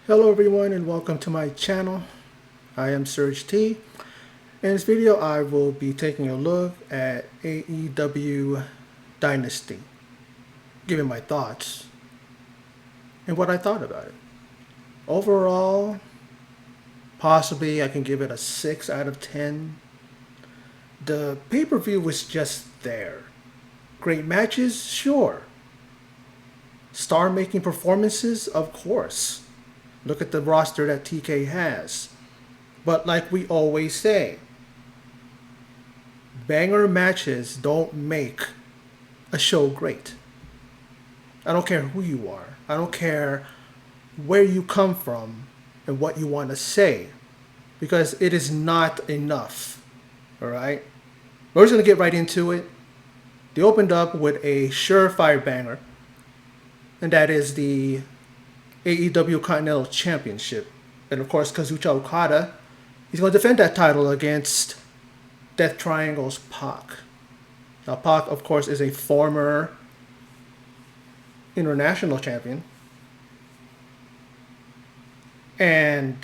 Hello everyone and welcome to my channel. I am Serge T. In this video I will be taking a look at AEW Dynasty, giving my thoughts and what I thought about it. Overall, possibly I can give it a 6 out of 10. The pay-per-view was just there. Great matches? Sure. Star-making performances? Of course. Look at the roster that TK has. But like we always say, banger matches don't make a show great. I don't care who you are. I don't care where you come from and what you want to say. Because it is not enough. Alright? We're just going to get right into it. They opened up with a surefire banger. And that is the AEW Continental Championship. And of course, Kazuchika Okada, he's going to defend that title against Death Triangle's Pac. Now, Pac, of course, is a former international champion. And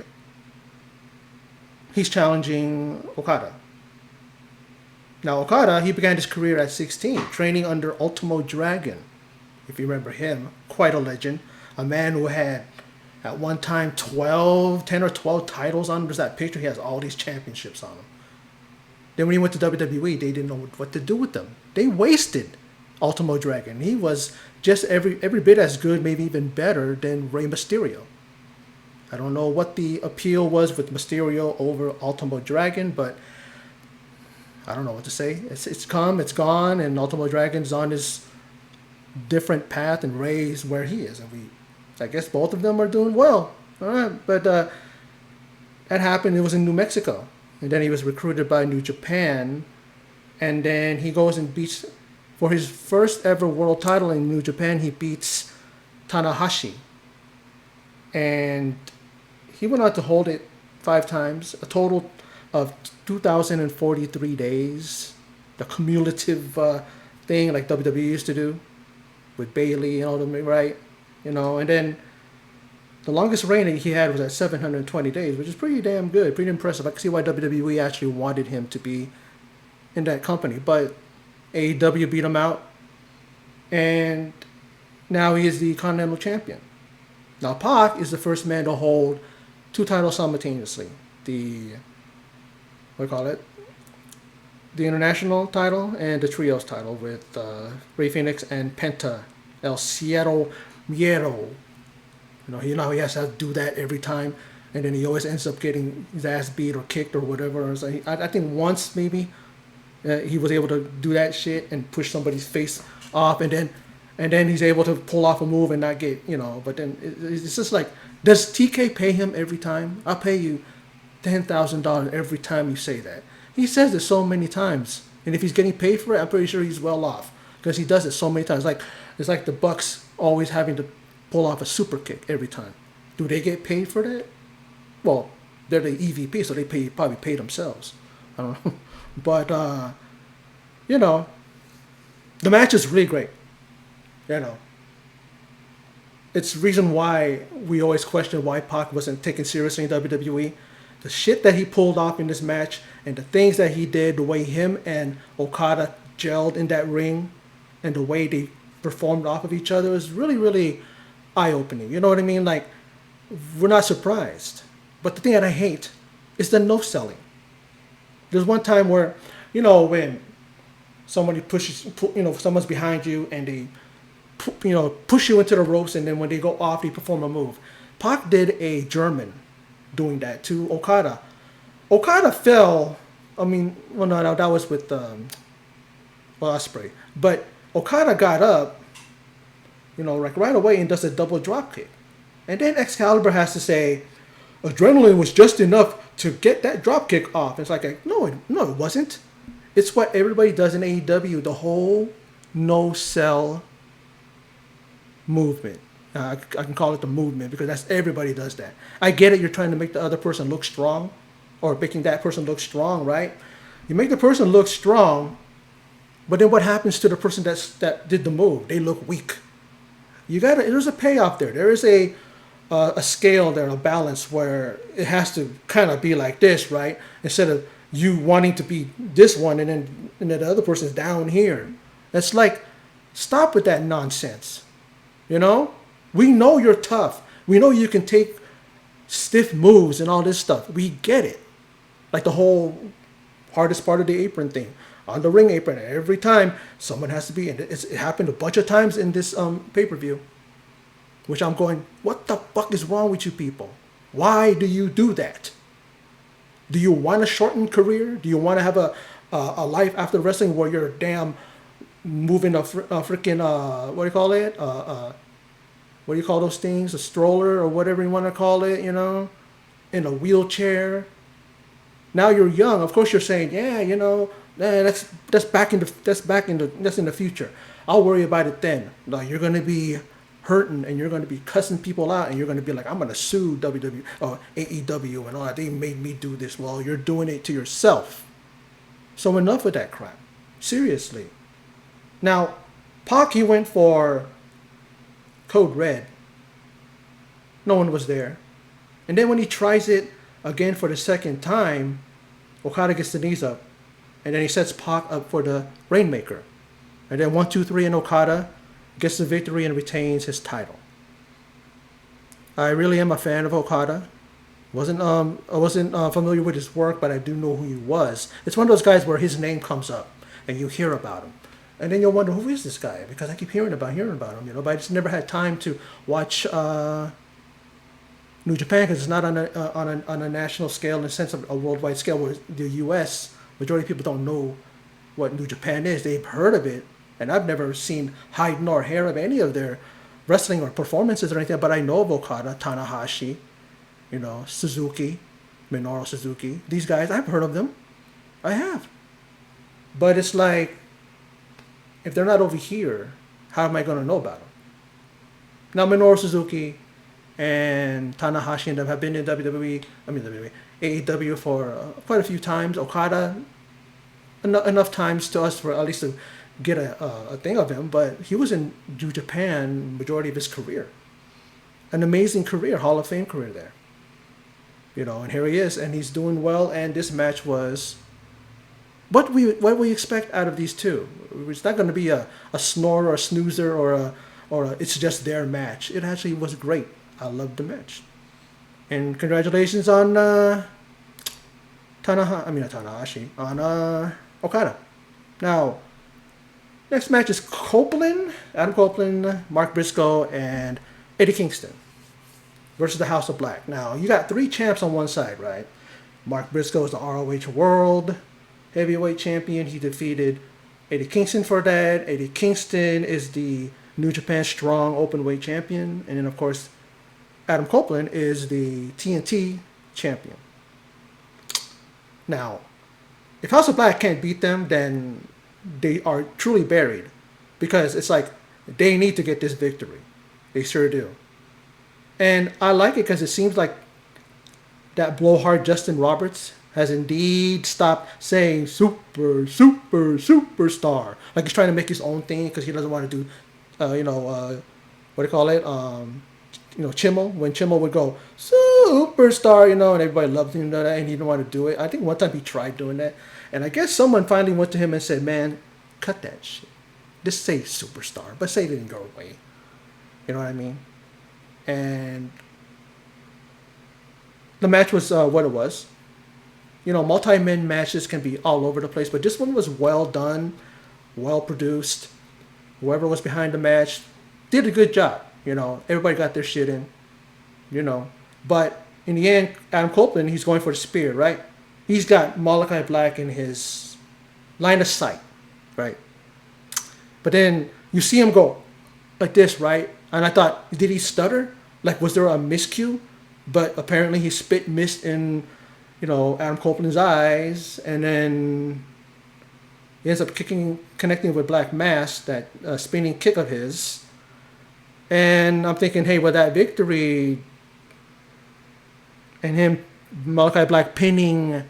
he's challenging Okada. Now, Okada, he began his career at 16, training under Ultimo Dragon. If you remember him, quite a legend. A man who had, at one time, 10 or 12 titles on him. There's that picture. He has all these championships on him. Then when he went to WWE, they didn't know what to do with them. They wasted Ultimo Dragon. He was just every bit as good, maybe even better than Rey Mysterio. I don't know what the appeal was with Mysterio over Ultimo Dragon, but I don't know what to say. It's come, it's gone, and Ultimo Dragon's on his different path, and Rey's where he is. And I guess both of them are doing well. All right, but that happened. It was in New Mexico, and then he was recruited by New Japan, and then he goes and beats for his first ever world title in New Japan. He beats Tanahashi, and he went on to hold it 5 times, a total of 2,043 days. The cumulative thing like WWE used to do with Bailey and all them, right? You know, and then the longest reign that he had was at 720 days, which is pretty damn good, pretty impressive. I can see why WWE actually wanted him to be in that company. But AEW beat him out, and now he is the Continental Champion. Now, Pac is the first man to hold 2 titles simultaneously. The, what do you call it? The International title and the Trios title with Rey Fenix and Penta El Cielo Miedo. You know how he has to do that every time, and then he always ends up getting his ass beat or kicked or whatever. So I think once maybe he was able to do that shit and push somebody's face off, and then he's able to pull off a move and not get, But then it's just like, does TK pay him every time? I'll pay you $10,000 every time you say that. He says it so many times, and if he's getting paid for it, I'm pretty sure he's well off because he does it so many times. It's like the Bucks always having to pull off a super kick every time. Do they get paid for that? Well, they're the EVP, so they probably pay themselves. I don't know, but the match is really great. It's the reason why we always question why Pac wasn't taken seriously in WWE. The shit that he pulled off in this match and the things that he did, the way him and Okada gelled in that ring and the way they performed off of each other is really, really eye-opening. You know what I mean? Like, we're not surprised. But the thing that I hate is the no-selling. There's one time where, when somebody someone's behind you and they, push you into the ropes, and then when they go off, they perform a move. Pac did a German doing that to Okada. Okada fell. No, that was with Ospreay. But Okada got up, like right away and does a double drop kick. And then Excalibur has to say, adrenaline was just enough to get that drop kick off. It's like, no, it wasn't. It's what everybody does in AEW, the whole no-sell movement. I can call it the movement because everybody does that. I get it. You're trying to make the other person look strong, or making that person look strong, right? You make the person look strong, but then what happens to the person that did the move? They look weak. There's a payoff there. There is a a scale there, a balance where it has to kind of be like this, right? Instead of you wanting to be this one and then the other person's down here. It's like, stop with that nonsense. You know, we know you're tough. We know you can take stiff moves and all this stuff. We get it. Like the whole hardest part of the apron thing on the ring apron. Every time someone has to be, and it happened a bunch of times in this pay-per-view, which I'm going, what the fuck is wrong with you people? Why do you do that? Do you want a shortened career? Do you want to have a life after wrestling where you're damn moving a freaking what do you call it? What do you call those things? A stroller or whatever you want to call it, you know, in a wheelchair. Now you're young. Of course, you're saying, yeah, you know, that's in the future. I'll worry about it then. No, you're gonna be hurting and you're gonna be cussing people out and you're gonna be like, I'm gonna sue WWE or AEW and all that. They made me do this. Well, you're doing it to yourself. So enough with that crap. Seriously. Now, Pac, he went for Code Red. No one was there. And then when he tries it again for the second time, Okada gets the knees up. And then he sets Pac up for the Rainmaker. And then 1, 2, 3 and Okada gets the victory and retains his title. I really am a fan of Okada. I wasn't familiar with his work, but I do know who he was. It's one of those guys where his name comes up and you hear about him. And then you'll wonder, who is this guy? Because I keep hearing about him, you know. But I just never had time to watch New Japan because it's not on a national scale in the sense of a worldwide scale. Where the U.S. majority of people don't know what New Japan is. They've heard of it, and I've never seen hide nor hair of any of their wrestling or performances or anything. But I know of Okada, Tanahashi, you know, Suzuki, Minoru Suzuki. These guys, I've heard of them. I have. But it's like, if they're not over here, how am I going to know about them? Now, Minoru Suzuki and Tanahashi and them have been in AEW for quite a few times. Okada, enough times to us for at least to get a thing of him, but he was in New Japan majority of his career. An amazing career, Hall of Fame career there. You know, and here he is, and he's doing well, and this match was what we expect out of these two. It's not going to be a snore or a snoozer or a it's just their match. It actually was great. I loved the match. And congratulations on Tanahashi, on Okada. Now, next match is Adam Copeland, Mark Briscoe, and Eddie Kingston versus the House of Black. Now, you got 3 champs on one side, right? Mark Briscoe is the ROH World Heavyweight Champion. He defeated Eddie Kingston for that. Eddie Kingston is the New Japan Strong Openweight Champion. And then, of course, Adam Copeland is the TNT Champion. Now, if House of Black can't beat them, then they are truly buried. Because it's like, they need to get this victory. They sure do. And I like it because it seems like that blowhard Justin Roberts has indeed stopped saying superstar. Like he's trying to make his own thing because he doesn't want to do, what do you call it? Chimmel. When Chimmel would go, superstar, and everybody loved him and he didn't want to do it. I think one time he tried doing that. And I guess someone finally went to him and said, man, cut that shit. Just say superstar, but say it in your way. You know what I mean? And the match was what it was. Multi-men matches can be all over the place, but this one was well done, well produced. Whoever was behind the match did a good job. Everybody got their shit in. But in the end, Adam Copeland, he's going for the spear, right? He's got Malachi Black in his line of sight, right? But then you see him go like this, right? And I thought, did he stutter? Like, was there a miscue? But apparently he spit mist in, Adam Copeland's eyes. And then he ends up connecting with Black Mass, that spinning kick of his. And I'm thinking, hey, with that victory and him, Malachi Black pinning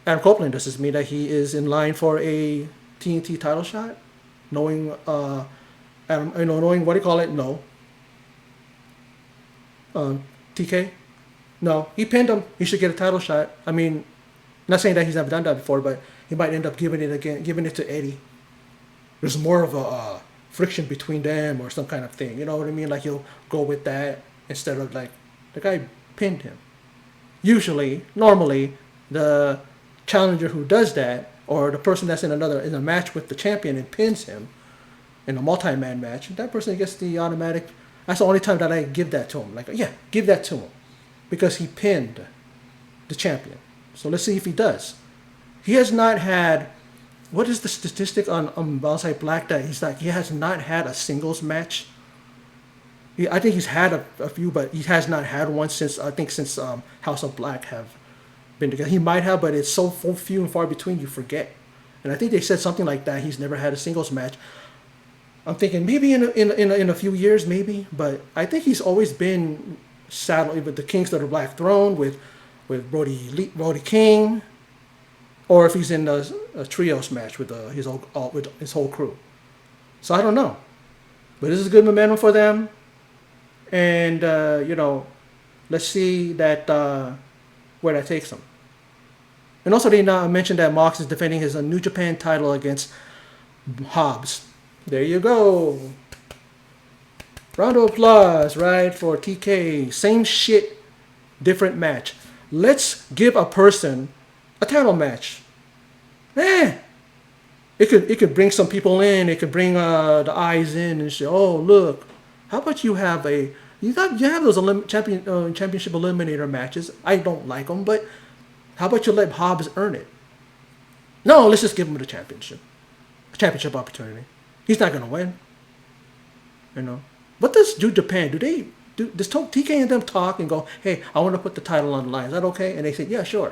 Adam Copeland, does this mean that he is in line for a TNT title shot? Knowing, knowing what do you call it? No. TK. No, he pinned him. He should get a title shot. I mean, not saying that he's never done that before, but he might end up giving it to Eddie. There's more of a friction between them or some kind of thing. You know what I mean? Like he'll go with that instead of like the guy pinned him. Usually, normally, the challenger who does that, or the person that's in a match with the champion and pins him in a multi-man match, that person gets the automatic. That's the only time that I give that to him. Like, yeah, give that to him because he pinned the champion. So let's see if he does. He has not had. What is the statistic on Bonsai Black that he has not had a singles match? I think he's had a few, but he has not had one since House of Black have been together. He might have, but it's so few and far between you forget. And I think they said something like that. He's never had a singles match. I'm thinking maybe in a few years, maybe, but I think he's always been saddled with the Kings of the Black Throne with Brody King, or if he's in a trios match with his whole crew. So I don't know, but this is good momentum for them. And, let's see where that takes him. And also they mentioned that Mox is defending his New Japan title against Hobbs. There you go. Round of applause, right, for TK. Same shit, different match. Let's give a person a title match. It could bring some people in. It could bring the eyes in and say, oh, look. How about you have you have those championship eliminator matches? I don't like them, but how about you let Hobbs earn it? No, let's just give him the championship opportunity. He's not gonna win. What does New Japan do? Does TK and them talk and go, hey, I want to put the title on the line? Is that okay? And they say, yeah, sure.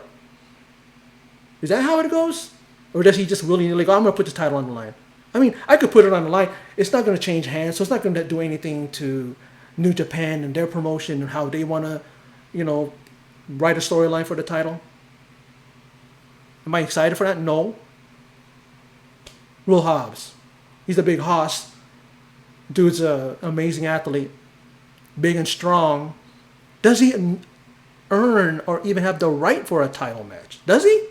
Is that how it goes? Or does he just willy-nilly go, I'm gonna put the title on the line? I mean, I could put it on the line. It's not going to change hands, so it's not going to do anything to New Japan and their promotion and how they want to, write a storyline for the title. Am I excited for that? No. Will Hobbs. He's a big hoss. Dude's an amazing athlete. Big and strong. Does he earn or even have the right for a title match? Does he?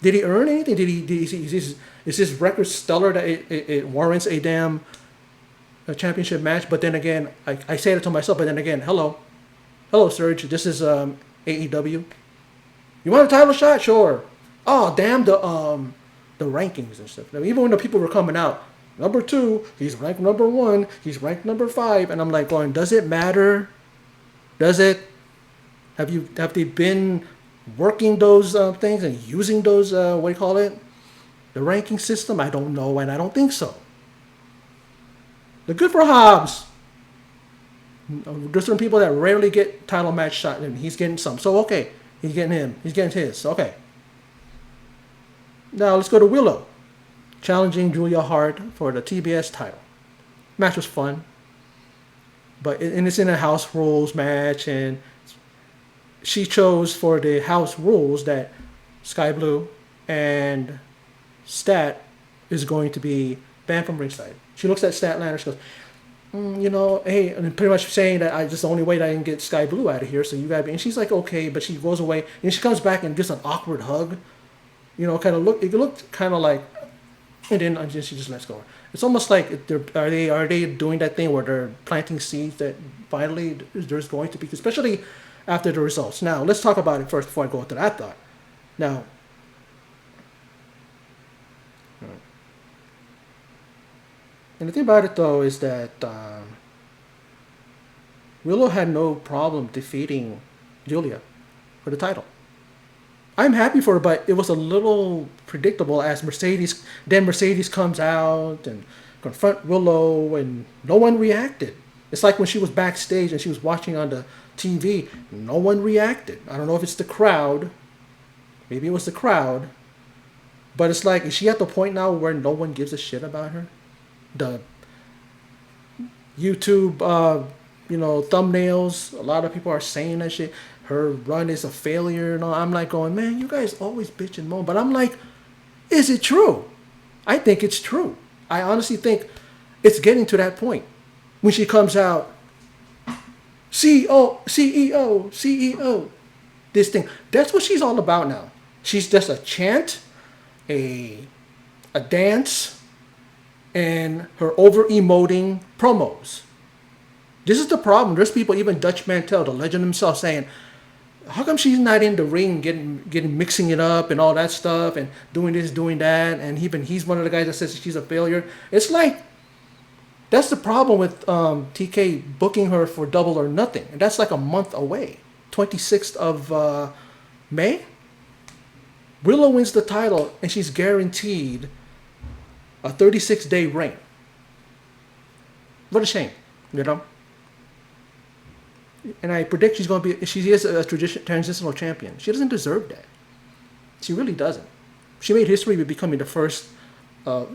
Did he earn anything? Is his record stellar that it warrants a damn championship match? But then again, I say it to myself, but then again, hello, Serge, this is AEW. You want a title shot? Sure. Oh, damn the rankings and stuff. I mean, even when the people were coming out, number 2, he's ranked number 1, he's ranked number 5, and I'm like going, does it matter? Does it? Have they been working those things and using those the ranking system? I don't know, and I don't think so. The good for Hobbs. There's some people that rarely get title match shot, and he's getting some. So okay, he's getting his. Okay. Now let's go to Willow, challenging Julia Hart for the TBS title. Match was fun, but it's in a house rules match, and she chose for the house rules that Sky Blue and Stat is going to be banned from ringside. She looks at Statlander, she goes, hey, and pretty much saying that just the only way that I can get Sky Blue out of here, so you gotta be. And she's like, okay, but she goes away, and she comes back and gives an awkward hug. It looked kind of like, and then she just lets go. It's almost like are they doing that thing where they're planting seeds that finally there's going to be, especially after the results. Now, let's talk about it first before I go into that thought. Now, and the thing about it, though, is that Willow had no problem defeating Julia for the title. I'm happy for her, but it was a little predictable as Mercedes comes out and confront Willow, and no one reacted. It's like when she was backstage and she was watching on the TV, no one reacted. I don't know if it's the crowd. Maybe it was the crowd. But it's like, is she at the point now where no one gives a shit about her? The YouTube, thumbnails, a lot of people are saying that shit. Her run is a failure and all. I'm like going, man, you guys always bitch and moan. But I'm like, is it true? I think it's true. I honestly think it's getting to that point. When she comes out, CEO, CEO, CEO. This thing. That's what she's all about now. She's just a chant, a a dance, and her over emoting promos. This is the problem. There's people, even Dutch Mantel, the legend himself, saying, how come she's not in the ring getting mixing it up and all that stuff and doing this, doing that? And he's one of the guys that says she's a failure. It's like that's the problem with TK booking her for Double or Nothing, and that's like a month away, 26th of May. Willow wins the title, and she's guaranteed a 36-day reign. What a shame, you know. And I predict she is a transitional champion. She doesn't deserve that. She really doesn't. She made history with becoming the first, with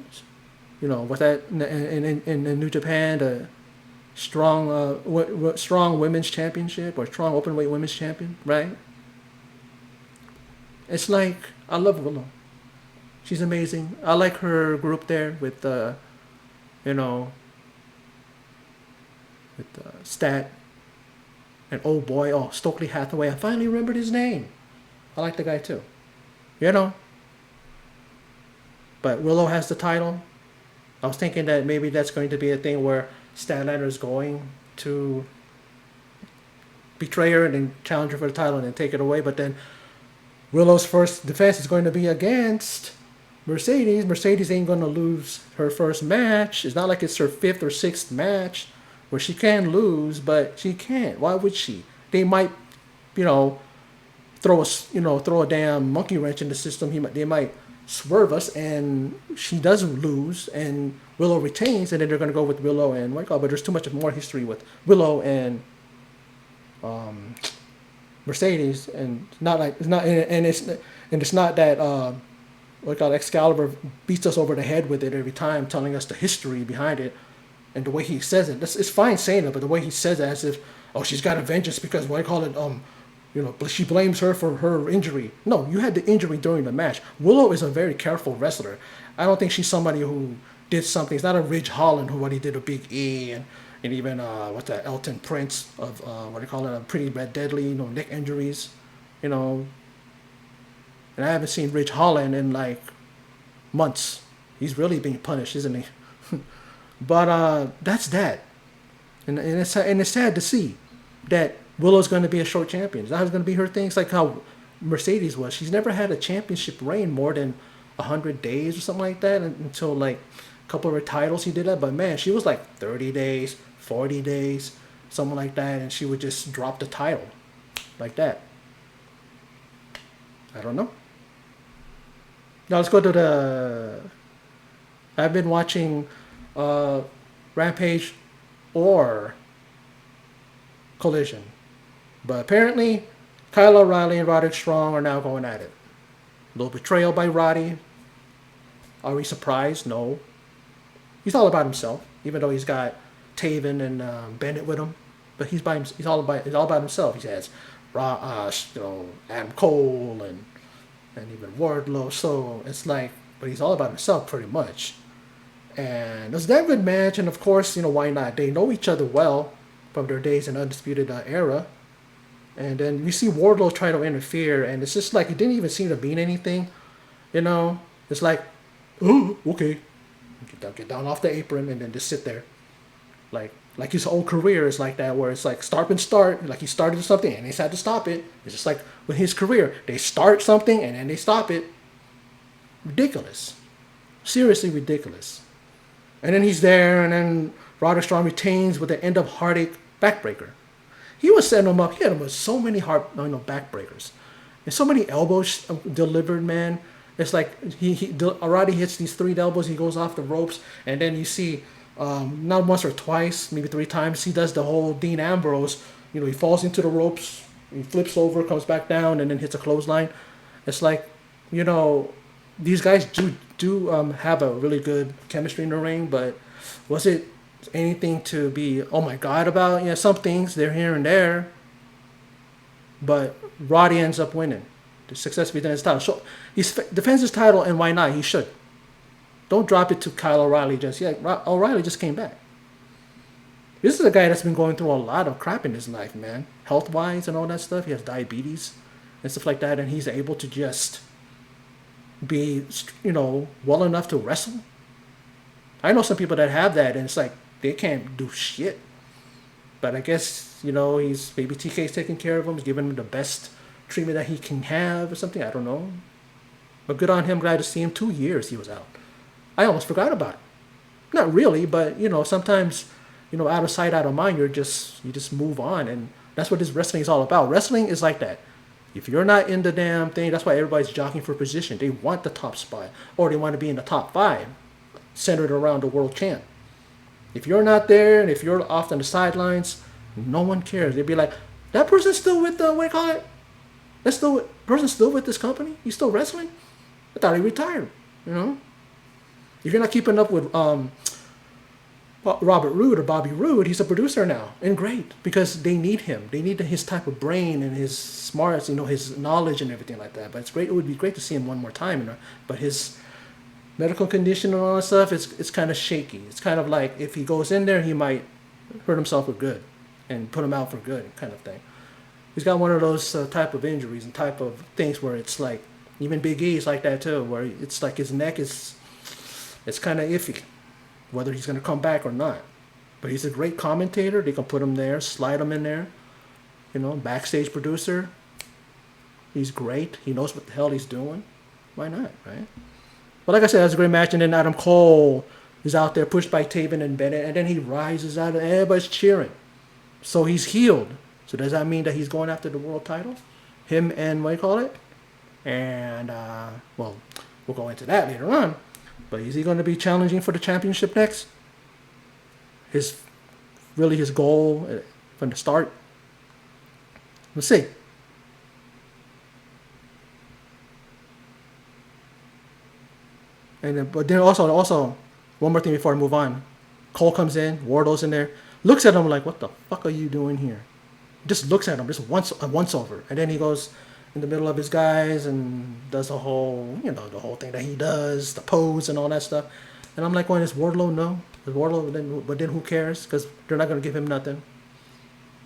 that in New Japan, the strong women's championship or strong openweight women's champion, right? It's like, I love Willow. She's amazing. I like her group there with, Stat. And oh boy, Stokely Hathaway. I finally remembered his name. I like the guy too. You know. But Willow has the title. I was thinking that maybe that's going to be a thing where Statlander is going to betray her and then challenge her for the title and then take it away. But then Willow's first defense is going to be against Mercedes. Mercedes ain't going to lose her first match. It's not like it's her fifth or sixth match where she can lose, but she can't. Why would she? They might, throw a damn monkey wrench in the system. They might swerve us, and she doesn't lose, and Willow retains, and then they're going to go with Willow and but there's too much more history with Willow and Mercedes, and it's not that Excalibur beats us over the head with it every time, telling us the history behind it. And the way he says it, it's fine saying it, but the way he says it as if, she's got a vengeance because she blames her for her injury. No, you had the injury during the match. Willow is a very careful wrestler. I don't think she's somebody who did something. It's not a Ridge Holland who did a Big E and even Elton Prince of a Pretty Red Deadly, neck injuries, And I haven't seen Ridge Holland in like months. He's really being punished, isn't he? But that's that, and it's sad to see that Willow's going to be a short champion. That was going to be her thing. It's like how Mercedes was. She's never had a championship reign more than 100 days or something like that until like a couple of her titles he did that. But man, she was like 30 days, 40 days, something like that, and she would just drop the title like that. I don't know. Now let's go to I've been watching Rampage or Collision. But apparently, Kyle O'Reilly and Roderick Strong are now going at it. A little betrayal by Roddy. Are we surprised? No. He's all about himself, even though he's got Taven and Bennett with him. But he's all about himself. He has Adam Cole and even Wardlow. So it's like, but he's all about himself pretty much. And it was that good match, and of course, why not? They know each other well from their days in Undisputed Era. And then we see Wardlow try to interfere, and it's just like it didn't even seem to mean anything. It's like, oh, okay, get down off the apron and then just sit there, like his whole career is like that, where it's like start and start, like he started something and he's had to stop it. It's just like with his career, they start something and then they stop it. Ridiculous, seriously ridiculous. And then he's there, and then Roderick Strong retains with the end of Heartache backbreaker. He was setting him up. He had him with so many backbreakers, and so many elbows delivered. Man, it's like he already hits these 3 elbows. He goes off the ropes, and then you see not once or twice, maybe 3 times. He does the whole Dean Ambrose. He falls into the ropes, he flips over, comes back down, and then hits a clothesline. It's like, these guys do have a really good chemistry in the ring, but was it anything to be oh my god about? Some things they're here and there, but Roddy ends up winning to successfully defend his title. So he defends his title, and why not? He should. Don't drop it to Kyle O'Reilly just yet. O'Reilly just came back. This is a guy that's been going through a lot of crap in his life, man. Health-wise and all that stuff. He has diabetes and stuff like that, and he's able to just be, well enough to wrestle. I know some people that have that, and it's like they can't do shit. But I guess, he's maybe TK's taking care of him, he's giving him the best treatment that he can have or something. I don't know. But good on him. Glad to see him. 2 years he was out. I almost forgot about it. Not really, but sometimes, out of sight, out of mind. You just move on, and that's what this wrestling is all about. Wrestling is like that. If you're not in the damn thing, that's why everybody's jockeying for position. They want the top spot, or they want to be in the top 5, centered around the world champ. If you're not there, and if you're off on the sidelines, no one cares. They'd be like, that person's still with what do you call it? Person's still with this company? He's still wrestling? I thought he retired. If you're not keeping up with Robert Roode or Bobby Roode, he's a producer now, and great, because they need him. They need his type of brain and his smarts, his knowledge and everything like that. But it's great. It would be great to see him one more time. But his medical condition and all that stuff, it's kind of shaky. It's kind of like if he goes in there, he might hurt himself for good and put him out for good, kind of thing. He's got one of those type of injuries and type of things where it's like, even Big E is like that too, where it's like his neck it's kind of iffy whether he's going to come back or not. But he's a great commentator. They can put him there, slide him in there. Backstage producer. He's great. He knows what the hell he's doing. Why not, right? But like I said, that was a great match. And then Adam Cole is out there pushed by Taven and Bennett. And then he rises out and everybody's cheering. So he's healed. So does that mean that he's going after the world title? Him and what do you call it? And, we'll go into that later on. But is he going to be challenging for the championship next? His goal from the start? Let's see. And but then also one more thing before I move on. Cole comes in, Wardlow's in there, looks at him like, what the fuck are you doing here? Just looks at him, just once over, and then he goes in the middle of his guys and does the whole thing that he does, the pose and all that stuff. And I'm like, well, is Wardlow? No. Is Wardlow? But then who cares? Because they're not going to give him nothing.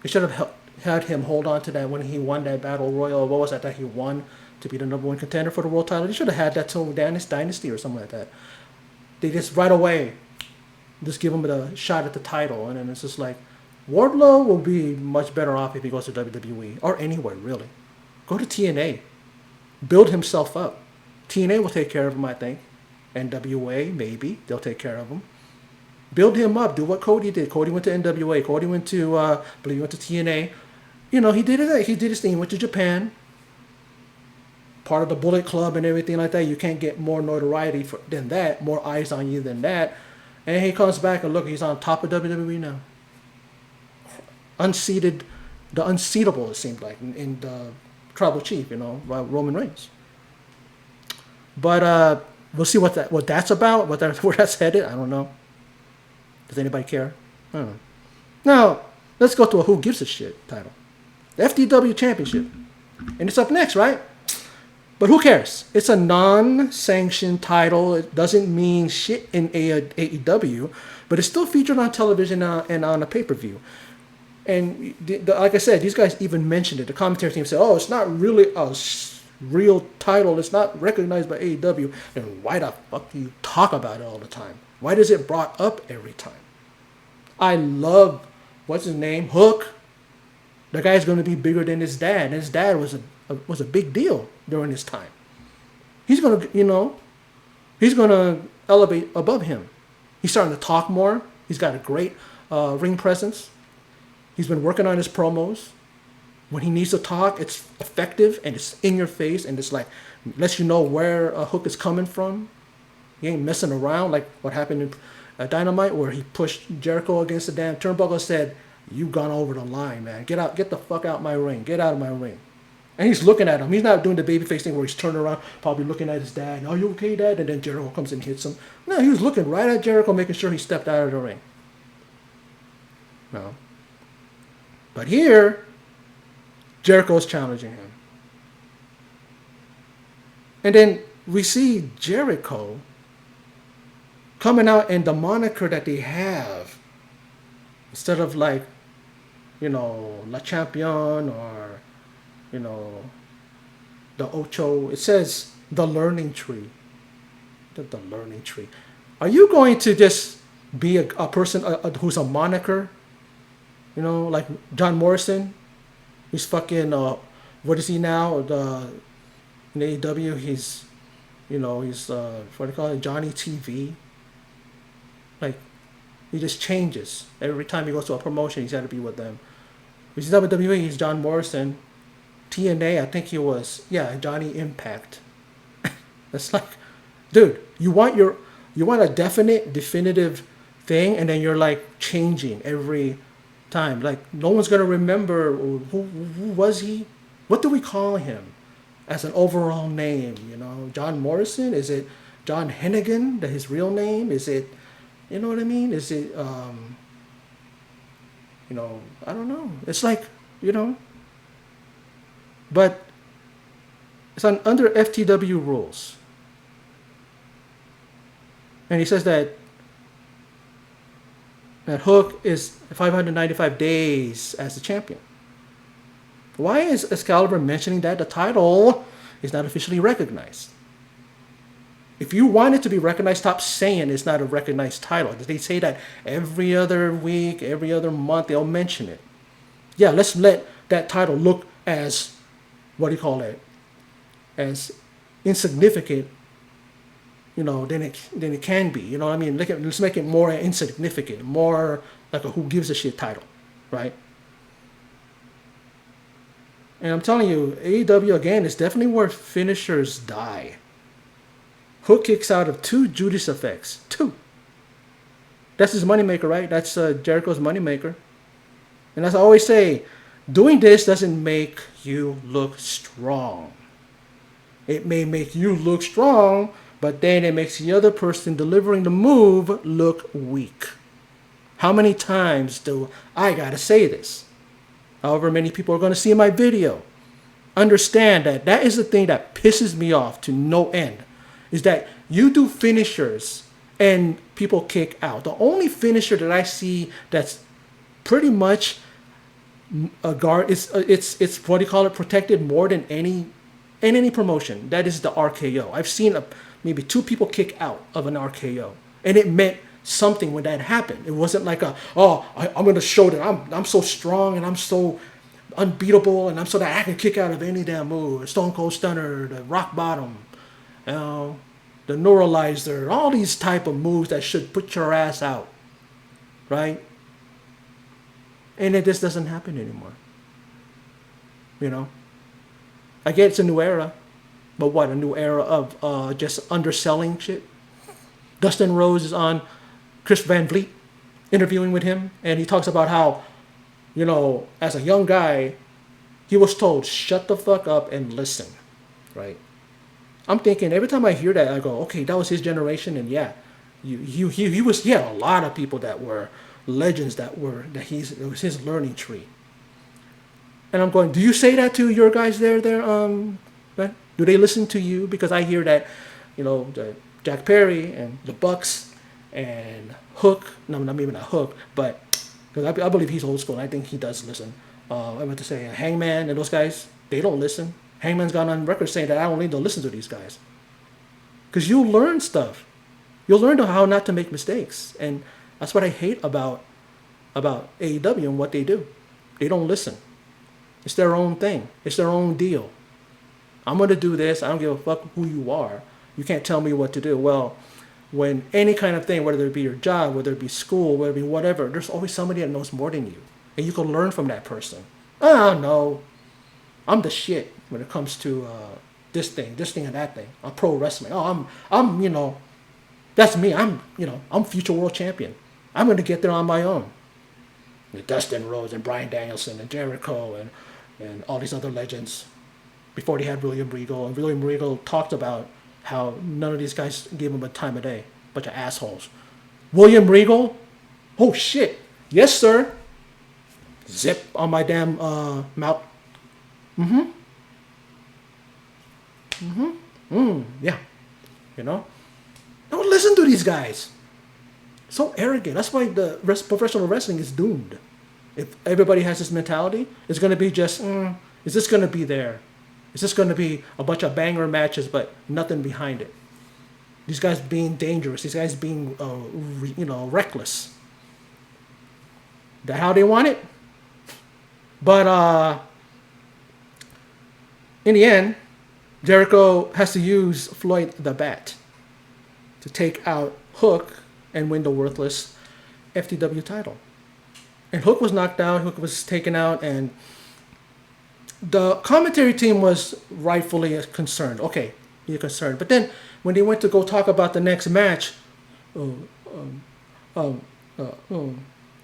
They should have had him hold on to that when he won that Battle Royal. What was that he won to be the number 1 contender for the world title? They should have had that till Dynasty or something like that. They just right away just give him the shot at the title. And then it's just like, Wardlow will be much better off if he goes to WWE or anywhere, really. Go to TNA. Build himself up. TNA will take care of him, I think. NWA, maybe. They'll take care of him. Build him up. Do what Cody did. Cody went to NWA. Cody went to, I believe he went to TNA. He did it. He did his thing. He went to Japan. Part of the Bullet Club and everything like that. You can't get more notoriety than that. More eyes on you than that. And he comes back and look, he's on top of WWE now. The unseatable, it seemed like, in the Tribal Chief, Roman Reigns. But we'll see what that's about, where that's headed. I don't know. Does anybody care? I don't know. Now, let's go to a Who Gives a Shit title. The FTW Championship. And it's up next, right? But who cares? It's a non-sanctioned title. It doesn't mean shit in AEW, but it's still featured on television and on a pay-per-view. And like I said, these guys even mentioned it. The commentary team said, it's not really a real title. It's not recognized by AEW. And why the fuck do you talk about it all the time? Why does it brought up every time? I love, what's his name? Hook. The guy's going to be bigger than his dad. And his dad was a big deal during his time. He's going to elevate above him. He's starting to talk more. He's got a great ring presence. He's been working on his promos. When he needs to talk, it's effective and it's in your face and it's like, lets you know where a Hook is coming from. He ain't messing around like what happened in Dynamite where he pushed Jericho against the damn turnbuckle and said, "You've gone over the line, man. Get the fuck out my ring. Get out of my ring." And he's looking at him. He's not doing the babyface thing where he's turning around, probably looking at his dad. "Are you okay, Dad?" And then Jericho comes and hits him. No, he was looking right at Jericho, making sure he stepped out of the ring. No. But here, Jericho's challenging him. And then we see Jericho coming out, and the moniker that they have, Instead of like, La Champion or, you know, the Ocho, it says the learning tree. The learning tree. Are you going to just be a person who's a moniker? Like John Morrison. He's fucking. What is he now? In AEW, he's what do you call it? Johnny TV. Like he just changes every time he goes to a promotion. He's got to be with them. He's WWE. He's John Morrison. TNA. I think he was Johnny Impact. That's like, dude, you want a definitive thing, and then you're like changing every time. Like no one's gonna remember who was he? What do we call him as an overall name? John Morrison? Is it John Hennigan? That his real name? Is it? You know what I mean? Is it? I don't know. It's like but it's under FTW rules. And he says that Hook is 595 days as the champion. Why is Excalibur mentioning that the title is not officially recognized? If you want it to be recognized, stop saying it's not a recognized title. They say that every other week, every other month, they'll mention it. Yeah, let's let that title look as, what do you call it, as insignificant than it can be. You know what I mean? Let's make it more insignificant, more like a who gives a shit title, right? And I'm telling you, AEW again is definitely where finishers die. Hook kicks out of 2 Judas effects. 2. That's his moneymaker, right? That's Jericho's moneymaker. And as I always say, doing this doesn't make you look strong. It may make you look strong, but then it makes the other person delivering the move look weak. How many times do I gotta say this? However many people are gonna see my video. Understand that is the thing that pisses me off to no end. Is that you do finishers and people kick out. The only finisher that I see that's pretty much a guard, it's what do you call it, protected more than any promotion. That is the RKO. I've seen maybe 2 people kick out of an RKO, and it meant something when that happened. It wasn't like I'm going to show that I'm so strong and I'm so unbeatable and I'm so that I can kick out of any damn move. Stone Cold Stunner, the Rock Bottom, the Neuralizer, all these type of moves that should put your ass out, right? And it just doesn't happen anymore. I get it's a new era, but what, a new era of just underselling shit? Dustin Rhodes is on Chris Van Vliet interviewing with him, and he talks about how, as a young guy, he was told, shut the fuck up and listen, right? I'm thinking, every time I hear that, I go, okay, that was his generation, and yeah, he had a lot of people that were legends it was his learning tree. And I'm going, do you say that to your guys there, man? Do they listen to you? Because I hear that, the Jack Perry and the Bucks and Hook, no, not even a Hook, but because I believe he's old school, and I think he does listen. I meant to say Hangman and those guys, they don't listen. Hangman's gone on record saying that I don't need to listen to these guys. Because you'll learn stuff. You'll learn how not to make mistakes. And that's what I hate about AEW and what they do. They don't listen. It's their own thing. It's their own deal. I'm going to do this. I don't give a fuck who you are. You can't tell me what to do. Well, when any kind of thing, whether it be your job, whether it be school, whether it be whatever, there's always somebody that knows more than you. And you can learn from that person. Oh, no. I'm the shit when it comes to this thing and that thing. I'm pro wrestling. Oh, I'm that's me. I'm future world champion. I'm going to get there on my own. Dustin Rhodes and Bryan Danielson and Jericho and all these other legends before they had William Regal. And William Regal talked about how none of these guys gave him a time of day. Bunch of assholes. William Regal? Oh, shit. Yes, sir. Zip on my damn mouth. Yeah. Don't listen to these guys. So arrogant. That's why professional wrestling is doomed. If everybody has this mentality, it's going to be just, is this going to be there? Is this going to be a bunch of banger matches, but nothing behind it? These guys being dangerous. These guys being, reckless. That how they want it? But in the end, Jericho has to use Floyd the Bat to take out Hook and win the worthless FTW title. And Hook was knocked out, Hook was taken out, and the commentary team was rightfully concerned. Okay, you're concerned. But then when they went to go talk about the next match, and I'm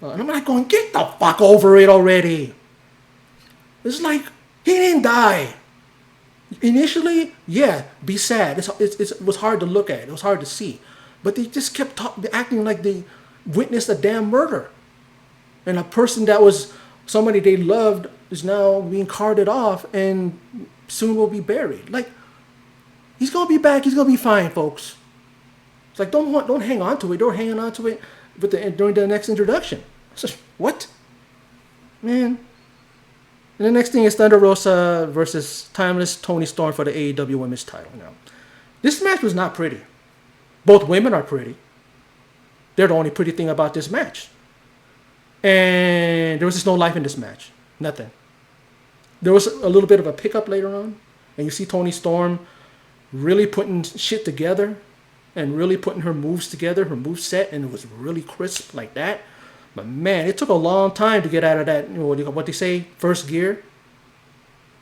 like going, get the fuck over it already. It's like, he didn't die. Initially, yeah, be sad. It was hard to look at. It was hard to see. But they just kept acting like they witnessed a damn murder. And a person that was somebody they loved is now being carted off and soon will be buried. Like, he's going to be back. He's going to be fine, folks. It's like, don't hang on to it. Don't hang on to it during the next introduction. It's just, what? Man. And the next thing is Thunder Rosa versus Timeless Toni Storm for the AEW Women's title. Now, this match was not pretty. Both women are pretty. They're the only pretty thing about this match. And there was just no life in this match. Nothing. There was a little bit of a pickup later on. And you see Toni Storm really putting shit together. And really putting her moves together. Her move set. And it was really crisp like that. But man, it took a long time to get out of that, what they say, first gear.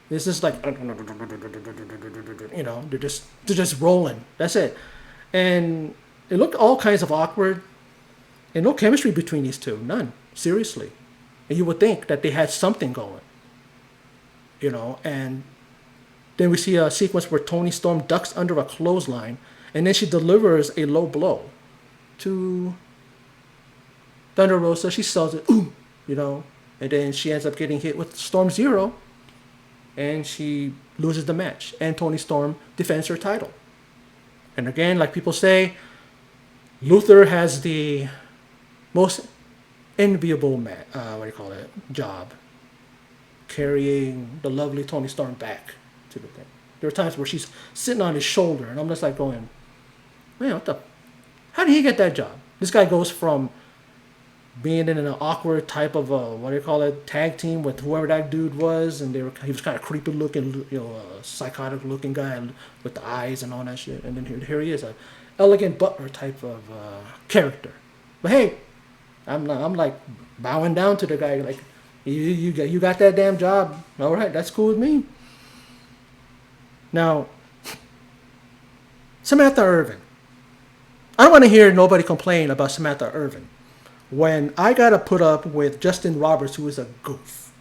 This is like, they're just rolling. That's it. And it looked all kinds of awkward. And no chemistry between these two. None. Seriously. And you would think that they had something going. And then we see a sequence where Toni Storm ducks under a clothesline. And then she delivers a low blow to Thunder Rosa. She sells it, and then she ends up getting hit with Storm Zero, and she loses the match. And Toni Storm defends her title. And again, like people say, Luther has the most enviable job, carrying the lovely Toni Storm back to the thing. There are times where she's sitting on his shoulder, and I'm just like going, man, how did he get that job? This guy goes from being in an awkward type of tag team with whoever that dude was, and he was kind of creepy looking, psychotic looking guy with the eyes and all that shit. And then here he is, a elegant butler type of character. But hey, I'm like bowing down to the guy, like, you got that damn job, all right, that's cool with me. Now, Samantha Irvin. I don't want to hear nobody complain about Samantha Irvin when I got to put up with Justin Roberts, who is a goof.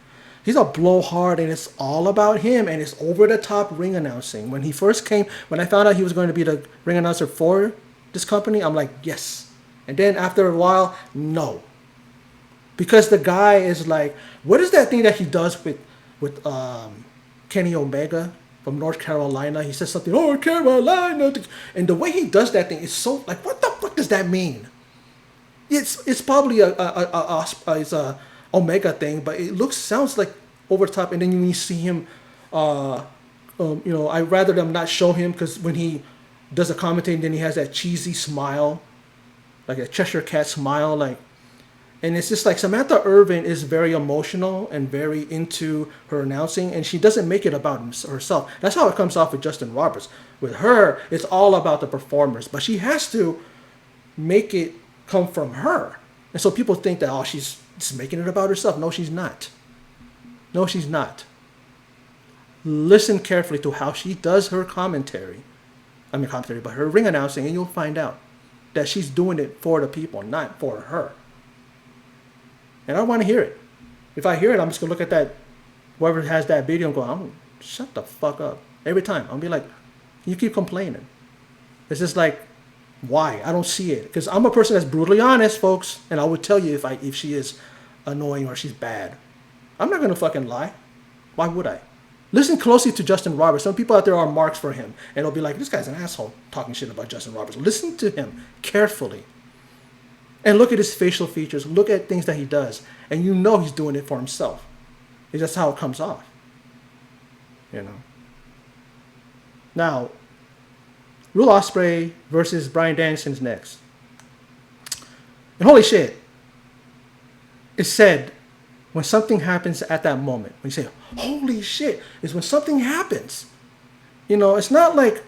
He's a blowhard, and it's all about him, and it's over-the-top ring announcing. When he first came, when I found out he was going to be the ring announcer for this company, I'm like, yes. And then after a while, no. Because the guy is like, what is that thing that he does with Kenny Omega from North Carolina? He says something, North Carolina. And the way he does that thing is so, like, what the fuck does that mean? It's probably a Omega thing, but it sounds like over the top. And then when you see him, I'd rather them not show him, because when he does a commentating, then he has that cheesy smile, like a Cheshire Cat smile, like. And it's just like Samantha Irvin is very emotional and very into her announcing, and she doesn't make it about herself. That's how it comes off with Justin Roberts. With her, it's all about the performers, but she has to make it come from her. And so people think that, she's just making it about herself. No, she's not. No, she's not. Listen carefully to how she does her commentary, but her ring announcing, and you'll find out that she's doing it for the people, not for her. And I want to hear it. If I hear it, I'm just going to look at that, whoever has that video, and go, shut the fuck up. Every time. I'll be like, you keep complaining. It's just like, why? I don't see it. Because I'm a person that's brutally honest, folks. And I would tell you if she is annoying or she's bad. I'm not going to fucking lie. Why would I? Listen closely to Justin Roberts. Some people out there are marks for him. And they'll be like, this guy's an asshole talking shit about Justin Roberts. Listen to him carefully. And look at his facial features. Look at things that he does. And you know he's doing it for himself. It's just how it comes off. You know. Now, Will Ospreay versus Bryan Danielson's next. And holy shit. It's said when something happens at that moment. When you say, holy shit, is when something happens. You know, it's not like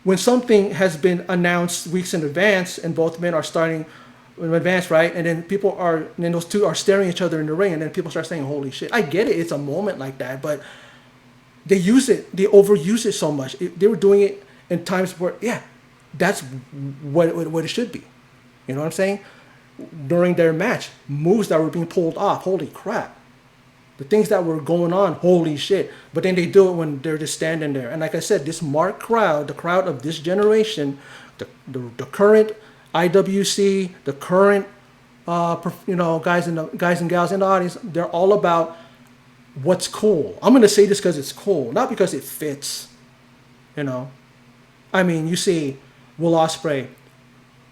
when something has been announced weeks in advance and both men are starting in advance, right? And then those two are staring at each other in the ring, and then people start saying, holy shit. I get it, it's a moment like that, but they overuse it so much. They were doing it in times where, yeah, that's what it should be. You know what I'm saying? During their match, moves that were being pulled off, holy crap. The things that were going on, holy shit. But then they do it when they're just standing there. And like I said, this marked crowd, the crowd of this generation, the current IWC, the current guys and gals in the audience, they're all about what's cool. I'm gonna say this because it's cool, not because it fits. You know, I mean, you see Will Ospreay.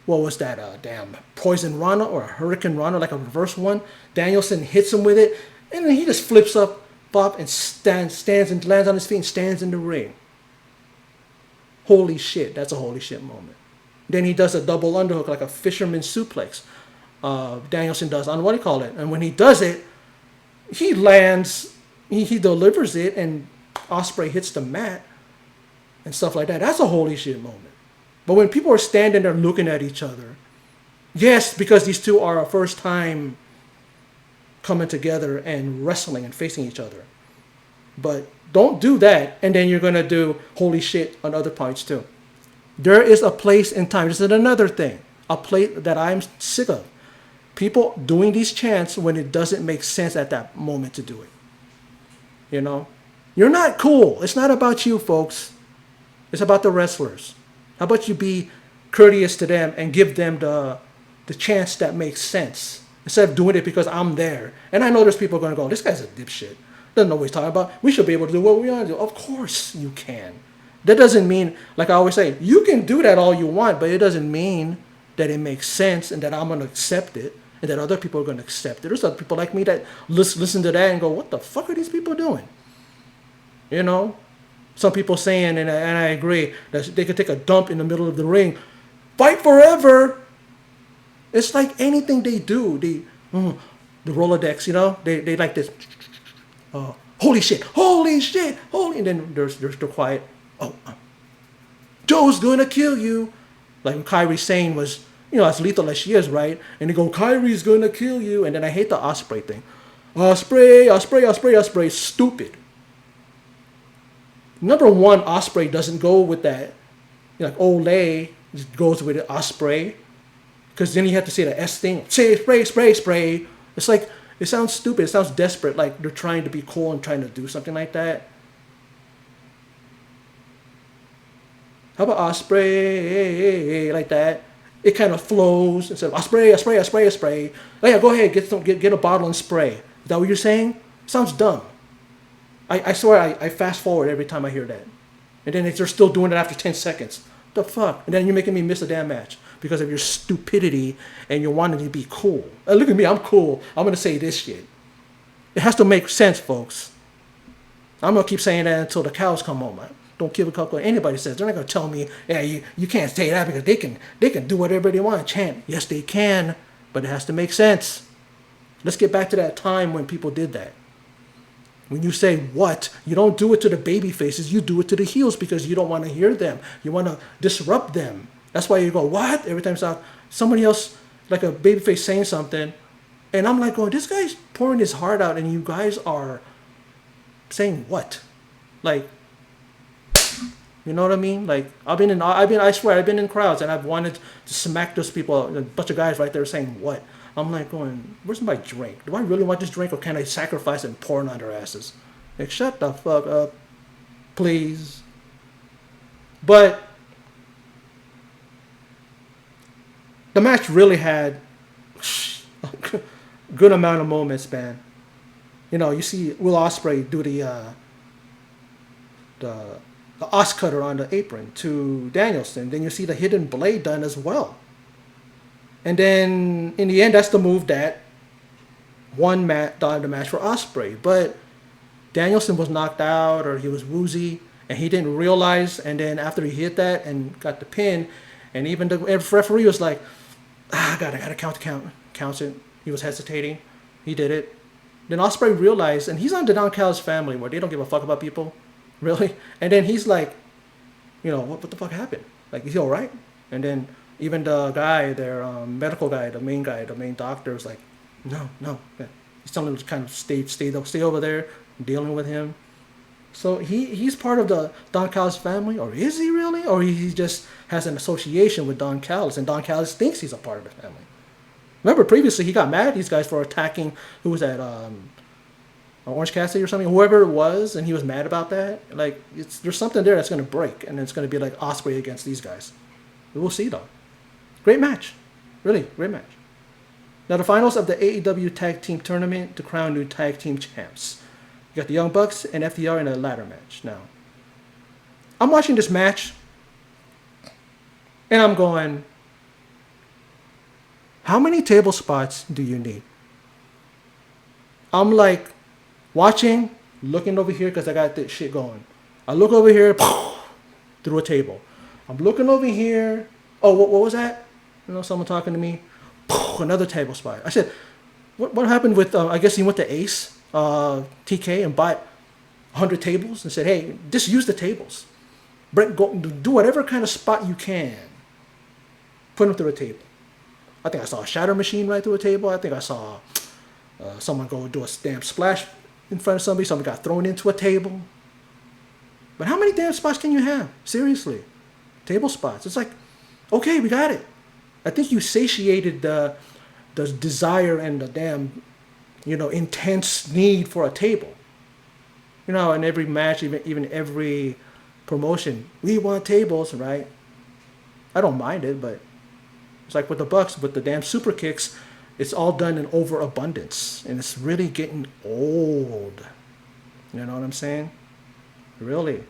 What was that? Damn Poison Rana or a Hurricane Rana, like a reverse one. Danielson hits him with it, and then he just flips up, and stands and lands on his feet and stands in the ring. Holy shit! That's a holy shit moment. Then he does a double underhook like a fisherman suplex. Danielson does on what do you call it? And when he does it, he lands, he delivers it, and Ospreay hits the mat and stuff like that. That's a holy shit moment. But when people are standing there looking at each other, yes, because these two are a first time coming together and wrestling and facing each other. But don't do that, and then you're going to do holy shit on other parts too. There is a place and time. This is another thing. A place that I'm sick of. People doing these chants when it doesn't make sense at that moment to do it. You know? You're not cool. It's not about you, folks. It's about the wrestlers. How about you be courteous to them and give them the chance that makes sense instead of doing it because I'm there. And I know there's people going to go, this guy's a dipshit. Doesn't know what he's talking about. We should be able to do what we want to do. Of course you can. That doesn't mean, like I always say, you can do that all you want, but it doesn't mean that it makes sense and that I'm going to accept it and that other people are going to accept it. There's other people like me that listen to that and go, what the fuck are these people doing? You know? Some people saying, and I agree, that they could take a dump in the middle of the ring. Fight forever! It's like anything they do. The Rolodex, you know? They like this. Holy shit! Holy shit! Holy... And then they're quiet. Joe's gonna kill you. Like when Kairi Sane was, you know, as lethal as she is, right? And they go, Kairi's gonna kill you. And then I hate the Ospreay thing. Ospreay. Stupid. Number one, Ospreay doesn't go with that. You know, like Olay just goes with it, Ospreay. Because then you have to say the S thing. Say spray. It's like, it sounds stupid. It sounds desperate. Like they're trying to be cool and trying to do something like that. How about Ospreay like that? It kind of flows instead of Ospreay. Oh yeah, go ahead, get a bottle and spray. Is that what you're saying? Sounds dumb. I swear I fast forward every time I hear that. And then they're still doing it after 10 seconds. The fuck? And then you're making me miss a damn match because of your stupidity and you're wanting to be cool. Look at me, I'm cool. I'm going to say this shit. It has to make sense, folks. I'm going to keep saying that until the cows come home. Don't give a fuck what anybody says. They're not going to tell me, yeah, you can't say that because they can do whatever they want. Chant. Yes, they can, but it has to make sense. Let's get back to that time when people did that. When you say what, you don't do it to the baby faces, you do it to the heels because you don't want to hear them. You want to disrupt them. That's why you go, what? Every time somebody else, like a baby face saying something, and I'm like going, this guy's pouring his heart out and you guys are saying what? Like, you know what I mean? Like, I swear, I've been in crowds and I've wanted to smack those people, a bunch of guys right there saying what? I'm like going, where's my drink? Do I really want this drink or can I sacrifice and pour it on their asses? Like, shut the fuck up, please. But the match really had a good amount of moments, man. You know, you see Will Ospreay do the os cutter on the apron to Danielson. Then you see the hidden blade done as well. And then in the end, that's the move that won the match for Osprey. But Danielson was knocked out or he was woozy and he didn't realize. And then after he hit that and got the pin, and even the referee was like, I gotta count it. He was hesitating. He did it. Then Osprey realized, and he's on the Don Callis family where they don't give a fuck about people, really. And then he's like, what the fuck happened? Like, is he all right? And then even the guy, their medical guy, the main doctor, was like, no. He's telling him to kind of stay over there, dealing with him. So he's part of the Don Callis family, or is he really? Or he just has an association with Don Callis, and Don Callis thinks he's a part of the family. Remember, previously he got mad at these guys for attacking, who was that, Orange Cassidy or something, whoever it was, and he was mad about that. Like, there's something there that's going to break, and it's going to be like Osprey against these guys. We'll see, though. Great match. Really, great match. Now, the finals of the AEW Tag Team Tournament to crown new Tag Team Champs. You got the Young Bucks and FTR in a ladder match. Now, I'm watching this match, and I'm going, how many table spots do you need? I'm like watching, looking over here because I got this shit going. I look over here, through a table. I'm looking over here. Oh, what was that? Someone talking to me. Another table spot. I said, what happened with, I guess he went to Ace, TK, and bought 100 tables and said, hey, just use the tables. Go, do whatever kind of spot you can. Put them through a table. I think I saw a shatter machine right through a table. I think I saw someone go do a damn splash in front of somebody. Somebody got thrown into a table. But how many damn spots can you have? Seriously. Table spots. It's like, okay, we got it. I think you satiated the desire and the damn, intense need for a table. In every match, even every promotion, we want tables, right? I don't mind it, but it's like with the Bucks, with the damn super kicks, it's all done in overabundance, and it's really getting old. You know what I'm saying? Really.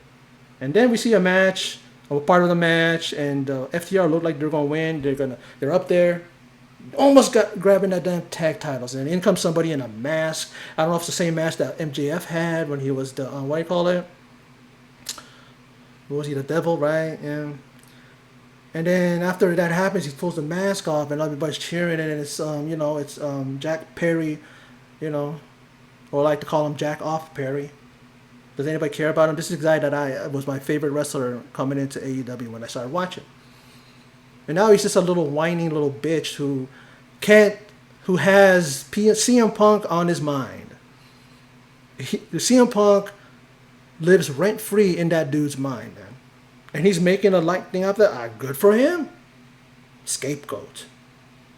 And then we see a match, a part of the match, and FTR look like they're gonna win. They're up there, almost grabbing that damn tag titles, and in comes somebody in a mask. I don't know if it's the same mask that MJF had when he was the what do you call it? What was he, the devil, right? Yeah. And then after that happens, he pulls the mask off, and everybody's cheering, and it's it's Jack Perry, or I like to call him Jack Off Perry. Does anybody care about him? This is the guy that was my favorite wrestler coming into AEW when I started watching. And now he's just a little whining little bitch who has CM Punk on his mind. CM Punk lives rent free in that dude's mind, man. And he's making a light thing out there. Good for him. Scapegoat,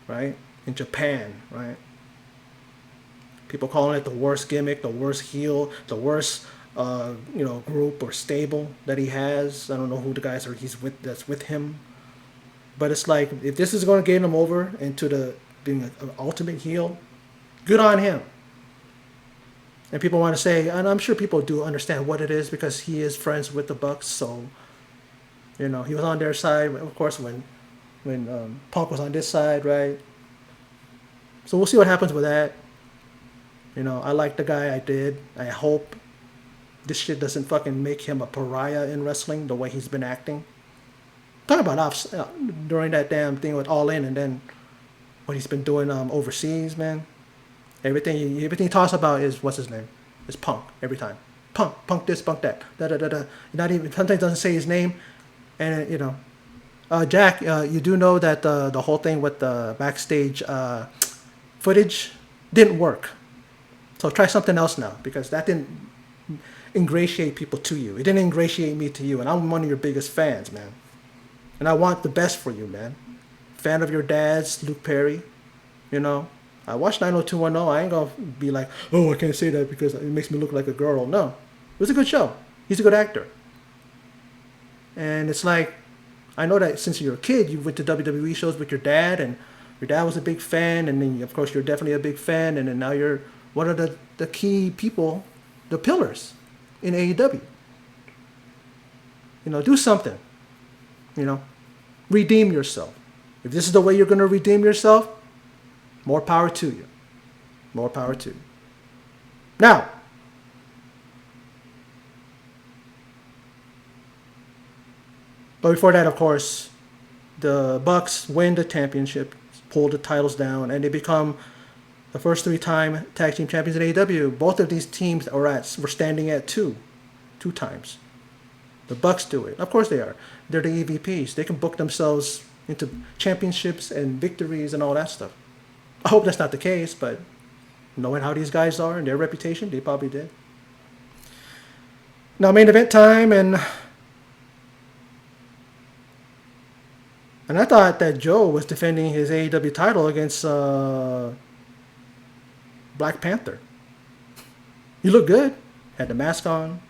right? In Japan, right? People calling it the worst gimmick, the worst heel, the worst group or stable that he has. I don't know who the guys are he's with that's with him. But it's like, if this is going to get him over into being an ultimate heel, good on him. And people want to say, and I'm sure people do understand what it is because he is friends with the Bucks, so he was on their side, of course, when Punk was on this side, right? So we'll see what happens with that. I like the guy, I did. I hope this shit doesn't fucking make him a pariah in wrestling the way he's been acting. Talk about during that damn thing with All In, and then what he's been doing overseas, man. Everything he talks about is, what's his name? It's Punk every time. Punk this, Punk that. Not even, sometimes doesn't say his name. And Jack, you do know that the whole thing with the backstage footage didn't work. So try something else now, because that didn't ingratiate people to you. It didn't ingratiate me to you, and I'm one of your biggest fans, man. And I want the best for you, man. Fan of your dad's, Luke Perry. I watched 90210. I ain't gonna be like, oh, I can't say that because it makes me look like a girl. No, it was a good show. He's a good actor. And it's like, I know that since you're a kid, you went to WWE shows with your dad, and your dad was a big fan, and then of course you're definitely a big fan, and then now you're one of the key people, the pillars in AEW. Do something. Redeem yourself. If this is the way you're going to redeem yourself, more power to you. More power to you. Now, but before that, of course, the Bucks win the championship, pull the titles down, and they become the first 3-time tag team champions in AEW. Both of these teams were standing at two times. The Bucks do it. Of course they are. They're the EVPs. They can book themselves into championships and victories and all that stuff. I hope that's not the case, but knowing how these guys are and their reputation, they probably did. Now main event time, and I thought that Joe was defending his AEW title against Black Panther. He looked good. Had the mask on.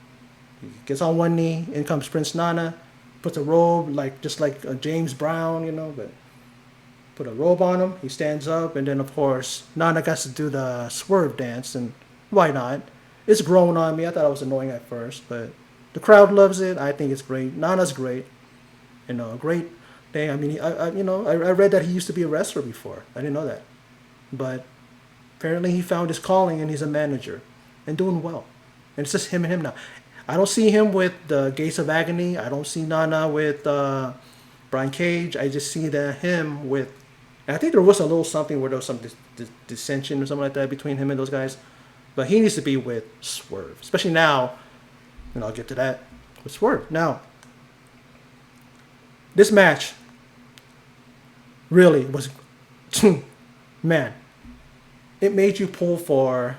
He gets on one knee. In comes Prince Nana. Puts a robe, just like James Brown, but put a robe on him. He stands up, and then of course Nana gets to do the Swerve dance, and why not? It's grown on me. I thought it was annoying at first, but the crowd loves it. I think it's great. Nana's great. Great thing. I mean, I read that he used to be a wrestler before. I didn't know that, but apparently he found his calling, and he's a manager and doing well. And it's just him and him now. I don't see him with the Gates of Agony. I don't see Nana with Brian Cage. I just see him with... And I think there was a little something where there was some dissension or something like that between him and those guys. But he needs to be with Swerve. Especially now. And I'll get to that with Swerve. Now, this match really was... Man. It made you pull for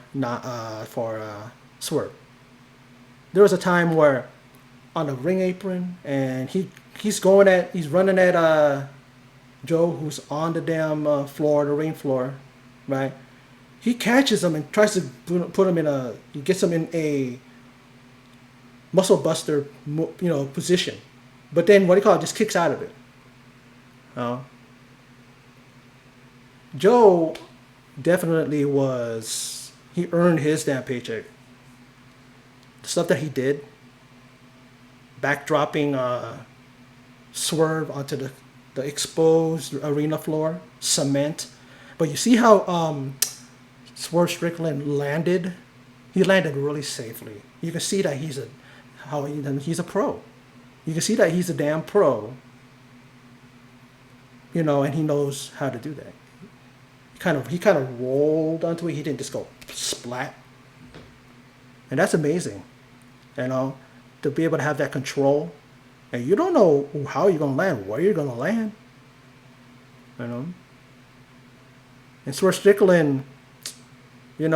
Swerve. There was a time where on the ring apron, and he's running at Joe, who's on the damn floor, the ring floor, right? He catches him and tries to put him he gets him in a muscle buster, position. But then just kicks out of it. Joe definitely he earned his damn paycheck. The stuff that he did, backdropping Swerve onto the exposed arena floor, cement. But you see how Swerve Strickland landed? He landed really safely. You can see that he's a pro. You can see that he's a damn pro. And he knows how to do that. He kind of rolled onto it. He didn't just go splat. And that's amazing. To be able to have that control. And you don't know how you're going to land, where you're going to land. And Swerve Strickland, he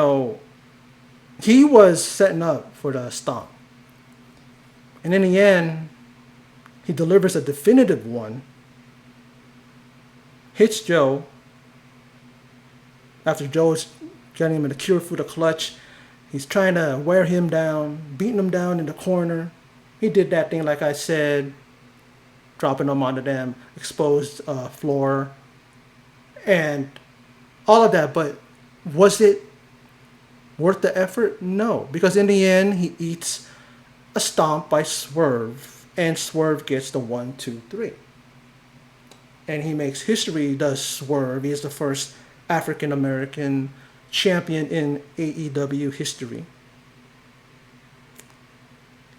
was setting up for the stomp. And in the end, he delivers a definitive one. Hits Joe. After Joe's getting him in the cure for the clutch. He's trying to wear him down, beating him down in the corner. He did that thing, like I said, dropping him on the damn exposed floor. And all of that, but was it worth the effort? No, because in the end, he eats a stomp by Swerve, and Swerve gets the 1, 2, 3. And he makes history, does Swerve. He is the first African-American champion in AEW history.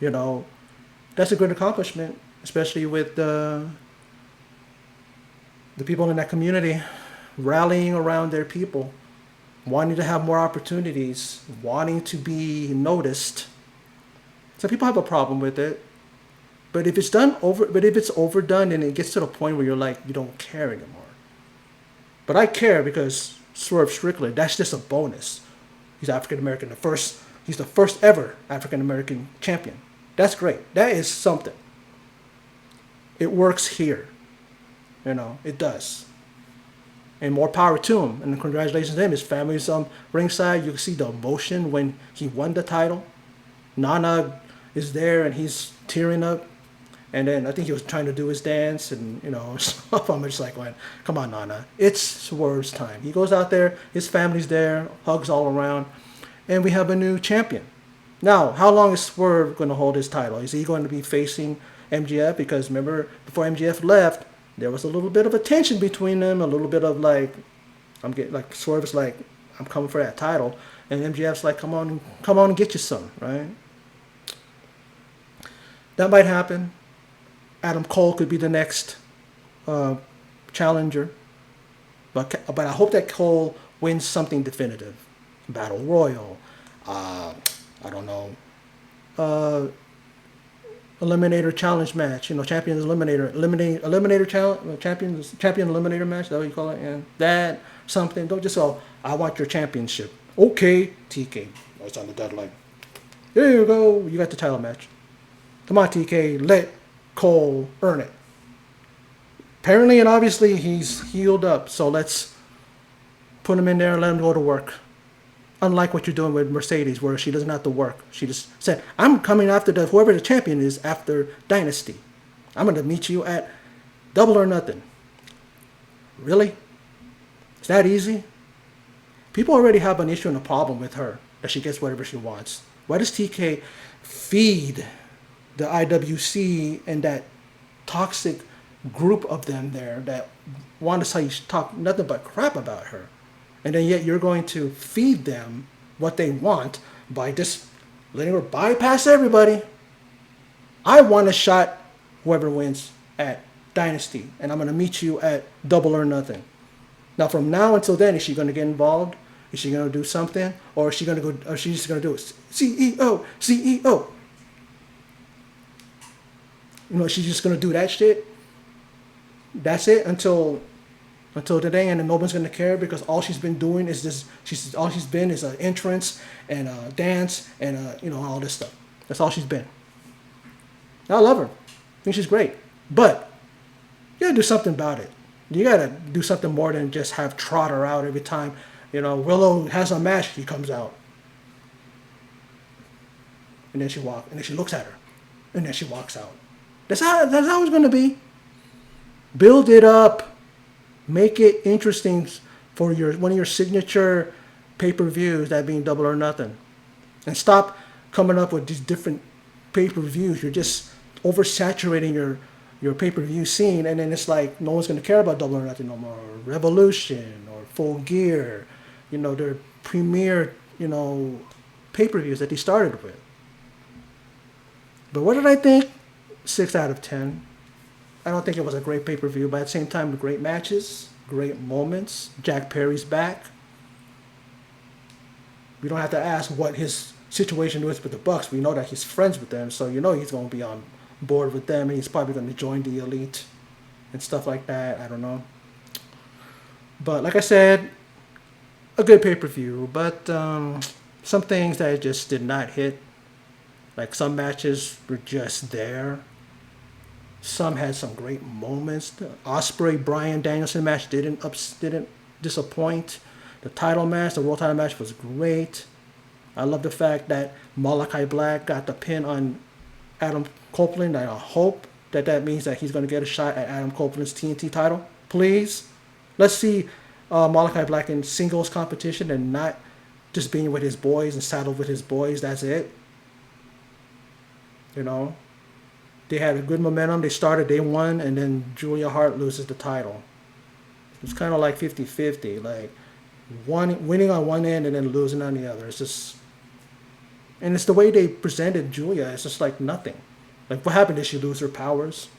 That's a good accomplishment, especially with the people in that community rallying around their people, wanting to have more opportunities, wanting to be noticed. Some people have a problem with it, but if it's overdone and it gets to the point where you're like, you don't care anymore. But I care because Swerve Strickland, that's just a bonus. He's African American, he's the first ever African American champion. That's great. That is something. It works here. It does. And more power to him. And congratulations to him. His family's ringside. You can see the emotion when he won the title. Nana is there and he's tearing up. And then I think he was trying to do his dance and, stuff. I'm just like, come on, Nana. It's Swerve's time. He goes out there, his family's there, hugs all around, and we have a new champion. Now, how long is Swerve going to hold his title? Is he going to be facing MJF? Because remember, before MJF left, there was a little bit of a tension between them, a little bit of like, I'm getting like Swerve's like, I'm coming for that title, and MJF's like, come on and get you some, right? That might happen. Adam Cole could be the next challenger, but I hope that Cole wins something definitive, Battle Royal, I don't know, Eliminator challenge match, Champions Eliminator challenge, champion Eliminator match. That's what you call it, and that something. Don't just go, I want your championship. Okay, TK. It's on the deadline. There you go. You got the title match. Come on, TK. Let Cole earn it. Apparently and obviously he's healed up, so let's put him in there and let him go to work. Unlike what you're doing with Mercedes, where she doesn't have to work. She just said, I'm coming after whoever the champion is after Dynasty. I'm going to meet you at Double or Nothing. Really? Is that easy? People already have an issue and a problem with her, that she gets whatever she wants. Why does TK feed the IWC and that toxic group of them there that want to talk nothing but crap about her? And then yet you're going to feed them what they want by just letting her bypass everybody. I want a shot, whoever wins, at Dynasty. And I'm going to meet you at Double or Nothing. Now, from now until then, is she going to get involved? Is she going to do something? Or is she going to go? Or she's just going to do it? CEO, CEO. She's just going to do that shit. That's it until today, and then no one's gonna care because all she's been doing is this. All she's been is an entrance and a dance and all this stuff. That's all she's been. I love her. I think she's great, but you gotta do something about it. You gotta do something more than just have trot her out every time. Willow has a match, she comes out, and then she looks at her, and then she walks out. That's how it's gonna be. Build it up. Make it interesting for one of your signature pay-per-views, that being Double or Nothing. And stop coming up with these different pay-per-views. You're just oversaturating your pay-per-view scene, and then it's like no one's going to care about Double or Nothing no more. Or Revolution or Full Gear, their premier, pay-per-views that they started with. But what did I think? 6 out of 10. I don't think it was a great pay-per-view, but at the same time, great matches, great moments. Jack Perry's back. We don't have to ask what his situation was with the Bucks. We know that he's friends with them, so he's going to be on board with them, and he's probably going to join the Elite and stuff like that. I don't know. But like I said, a good pay-per-view, but some things that just did not hit. Like some matches were just there. Some had some great moments. The Ospreay Bryan Danielson match didn't disappoint. The title match, the world title match, was great. I love the fact that Malachi Black got the pin on Adam Copeland. I hope that means that he's going to get a shot at Adam Copeland's TNT title. Please, let's see Malachi Black in singles competition and not just being with his boys and saddled with his boys. That's it. They had a good momentum. They started, they won, and then Julia Hart loses the title. It's kind of like 50-50, like winning on one end and then losing on the other. It's just, and it's the way they presented Julia. It's just like nothing. Like, what happened? Did she lose her powers?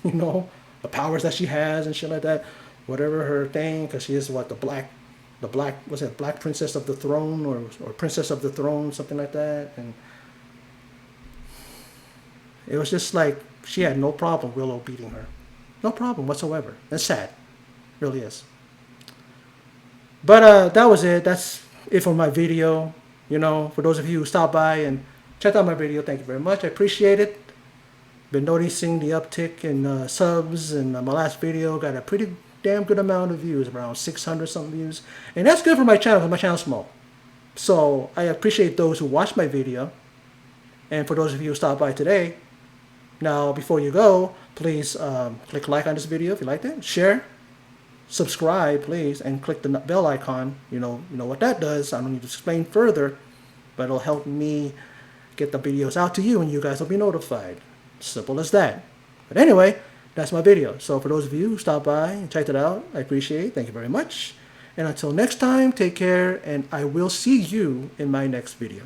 The powers that she has and shit like that. Whatever her thing, because she is the Black Princess of the Throne or Princess of the Throne, something like that, and. It was just like she had no problem Willow beating her. No problem whatsoever. That's sad. It really is. But that was it. That's it for my video. For those of you who stopped by and checked out my video, thank you very much. I appreciate it. Been noticing the uptick in subs, and my last video got a pretty damn good amount of views, around 600 something views. And that's good for my channel, because my channel's small. So I appreciate those who watched my video. And for those of you who stopped by today, now, before you go, please click like on this video if you liked it. Share, subscribe, please, and click the bell icon. You know what that does. I don't need to explain further, but it'll help me get the videos out to you, and you guys will be notified. Simple as that. But anyway, that's my video. So for those of you who stopped by and checked it out, I appreciate it. Thank you very much. And until next time, take care, and I will see you in my next video.